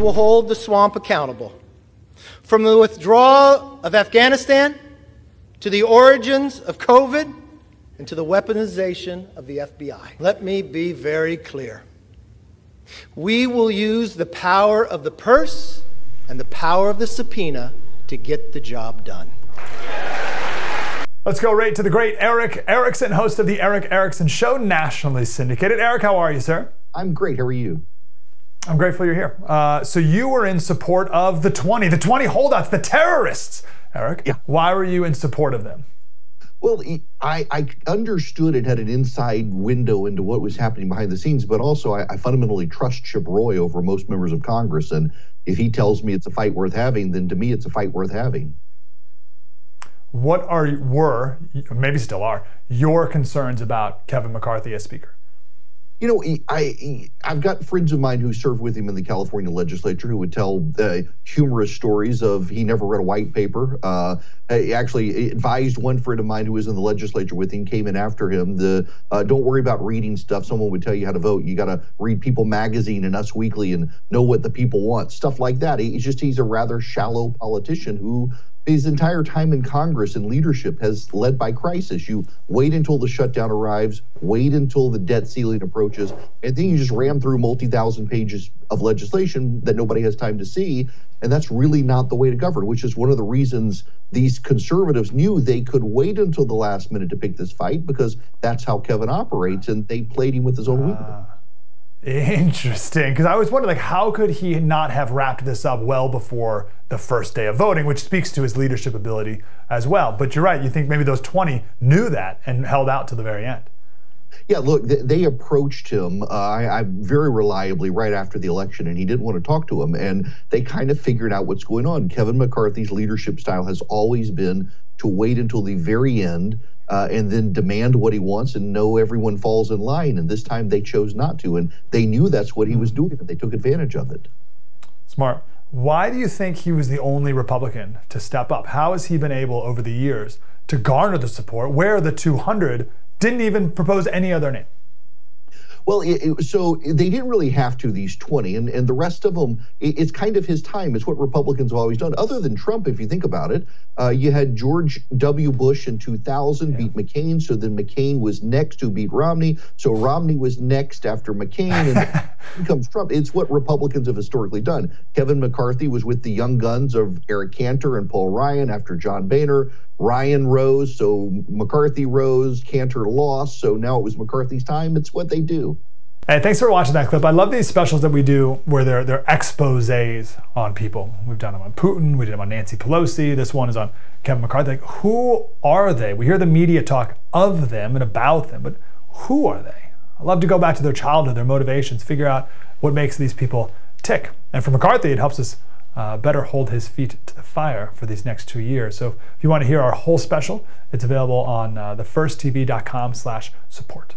will hold the swamp accountable. From the withdrawal of Afghanistan, to the origins of COVID, and to the weaponization of the FBI. Let me be very clear. We will use the power of the purse and the power of the subpoena to get the job done. Let's go right to the great Erick Erickson, host of the Erick Erickson Show, nationally syndicated. Erick, how are you, sir? I'm great. How are you? I'm grateful you're here. So you were in support of the 20 holdouts, the terrorists. Erick, yeah. Why were you in support of them? Well, I understood it had an inside window into what was happening behind the scenes, but also I fundamentally trust Chip Roy over most members of Congress. And if he tells me it's a fight worth having, then to me it's a fight worth having. What were, maybe still are, your concerns about Kevin McCarthy as Speaker? You know, I've got friends of mine who served with him in the California legislature who would tell humorous stories of he never read a white paper. I actually advised one friend of mine who was in the legislature with him, came in after him, don't worry about reading stuff. Someone would tell you how to vote. You got to read People Magazine and Us Weekly and know what the people want, stuff like that. He's a rather shallow politician who his entire time in Congress and leadership has led by crisis. You wait until the shutdown arrives, wait until the debt ceiling approaches, and then you just ram through multi-thousand pages of legislation that nobody has time to see. And that's really not the way to govern, which is one of the reasons these conservatives knew they could wait until the last minute to pick this fight, because that's how Kevin operates, and they played him with his own weakness. Interesting, because I was wondering, how could he not have wrapped this up well before the first day of voting, which speaks to his leadership ability as well. But you're right, you think maybe those 20 knew that and held out to the very end. Yeah, look, they approached him I very reliably right after the election, and he didn't want to talk to him, and they kind of figured out what's going on. Kevin McCarthy's leadership style has always been to wait until the very end and then demand what he wants and know everyone falls in line. And this time they chose not to, and they knew that's what he was doing, and they took advantage of it. Smart. Why do you think he was the only Republican to step up? How has he been able over the years to garner the support where the 200 didn't even propose any other name? Well, so they didn't really have to, these 20, and the rest of them, it's kind of his time. It's what Republicans have always done. Other than Trump, if you think about it, you had George W. Bush in 2000 beat McCain, so then McCain was next to beat Romney, so Romney was next after McCain, and then comes Trump. It's what Republicans have historically done. Kevin McCarthy was with the young guns of Eric Cantor and Paul Ryan after John Boehner. Ryan rose, so McCarthy rose, Cantor lost, so now it was McCarthy's time. It's what they do. Hey, thanks for watching that clip. I love these specials that we do where they're exposés on people. We've done them on Putin, we did them on Nancy Pelosi, this one is on Kevin McCarthy. Like, who are they? We hear the media talk of them and about them, but who are they? I love to go back to their childhood, their motivations, figure out what makes these people tick. And for McCarthy, it helps us better hold his feet to the fire for these next 2 years. So if you want to hear our whole special, it's available on thefirsttv.com/support.